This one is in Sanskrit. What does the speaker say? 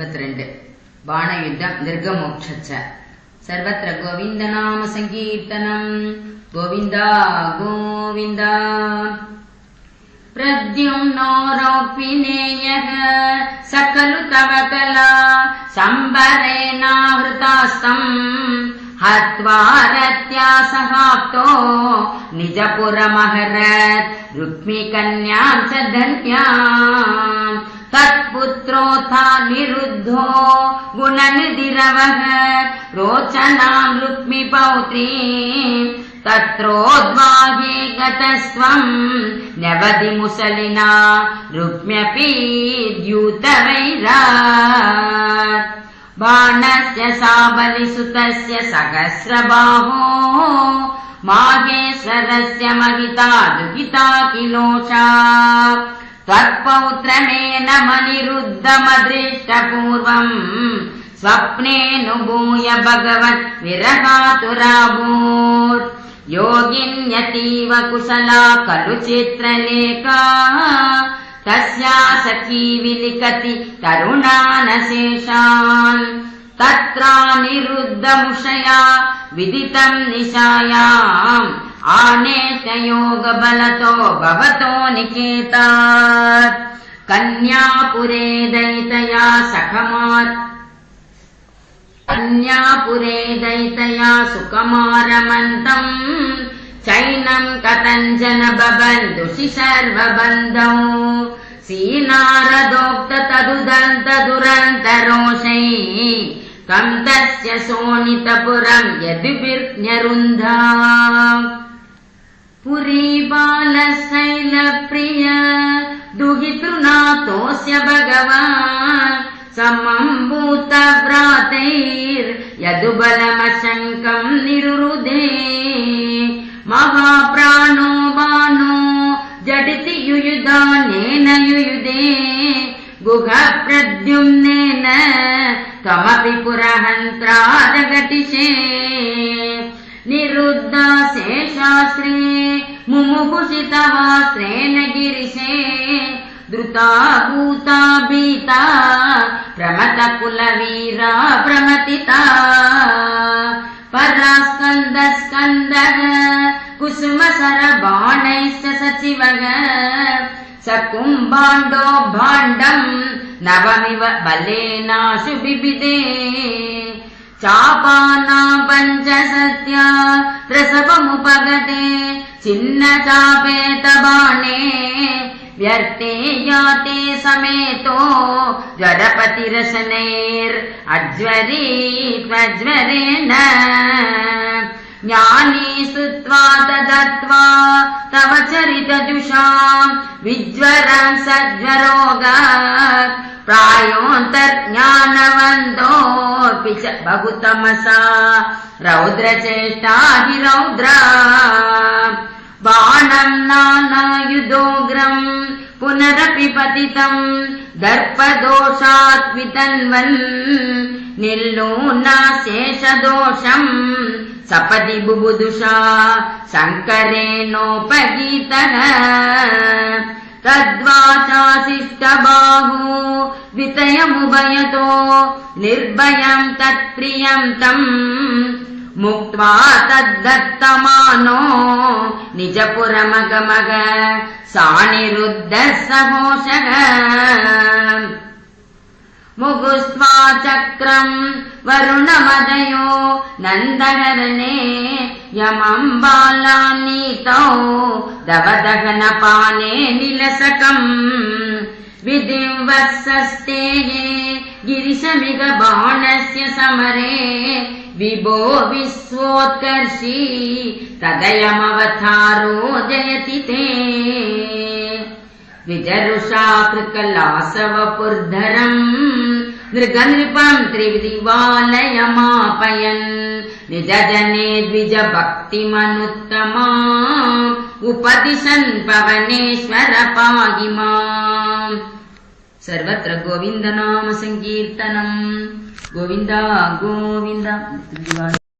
82 बाणयुद्धं निर्गमोक्षच्च सर्वत्र गोविन्दनाम संकीर्तनं गोविन्द गोविन्द प्रद्युम्नो रौक्मिनेयः सकलु तव कला संबरेणावृतास्तम् हत्वा रत्यासहाप्तो निजपुरमहरत् रुक्मिकन्यां च धन्याम् तत्पुत्रोऽथा निरुद्धो गुणनिधिरवः रोचनां रुक्मिपौत्रीं तत्रोद्वाहे गतस्त्वं न्यवधिमुसलिना रुक्म्यपि द्यूतवैरात् बाणस्य साबलिसुतस्य सहस्रबाहो माहेश्वरस्य महिता दुहिता किलोषा त्वत्पौत्रमेन मनिरुद्धमदृष्टपूर्वम् स्वप्नेऽनुभूय भगवन् विरहातुराभूत् योगिन्यतीव कुशला खलु चित्रलेखा तस्या सखी विलिखति तरुणानशेषान् तत्रानिरुद्धमुषया विदितं निशायाम् आनेशयोगबलतो भवतो निकेतात् कन्यापुरे दयितया सुकमारमन्तम् चैनं कथञ्चन बबन्धुषि सर्वबन्धौ सीनारदोक्त तदुदन्तदुरन्तरोषै कं तस्य शोणितपुरं यदुभिर्न्यरुन्धा पुरीबालशैलप्रिय दुहितृनाथोऽस्य भगवान् समम्भूतव्रातैर्यदुबलमशङ्कं निरुरुधे महाप्राणो बाणो जडिति युयुधानेन युयुधे गुहा प्रद्युम्नेन त्वमपि पुरहन्त्रारघटिषे निरुद्धा शेषास्त्रे मुमुहुषितवास्त्रेण गिरिशे द्रुता भूता भीता प्रमतकुलवीरा प्रमतिता परास्कन्दस्कन्दः कुसुमसरबाणैश्च सचिवः सकुम्भाण्डो भाण्डम् नवमिव बलेनाशु बिबिदे चापाना पञ्चसत्या प्रसवमुपगते छिन्नचापेतबाणे व्यर्थे याते समेतो जडपतिरशनैर्ज्वरीत्वज्वरेण ज्ञानी स्तुत्वा तदत्वा तव चरितजुषाम् विज्वरं सज्वरोगात् प्रायोऽन्तर्ज्ञानवन्तोऽपि च बहुतमसा रौद्रचेष्टा हि रौद्रा बाणं नानायुधोग्रम् पुनरपि पतितम् दर्पदोषात् वितन्वन् निर्लूनाशेषदोषम् सपदि बुबुदुषा शङ्करेणोपगीतः तद्वाचाशिष्टबाहु द्वितयमुभयतो निर्भयं तत्प्रियं तम् मुक्त्वा तद्दत्तमानो निजपुरमगमग सानिरुद्धः सघोषः मुहुस्त्वा चक्रम् वरुणमदयो नन्दहरणे यमं बालानीतौ दवदहनपाने निलसकम् विधिं वत्सस्तेः गिरिशमिग बाणस्य समरे विभो विश्वोत्कर्षी तदयमवतारो जयति ते विजरुषा कृकलासवपुर्धरम् नृगनृपं त्रिदिवालयमापयन् निजजने द्विजभक्तिमनुत्तमा उपदिशन् पवनेश्वर पाहि माम् सर्वत्र गोविन्दनाम संकीर्तनम् गोविन्द गोविन्द।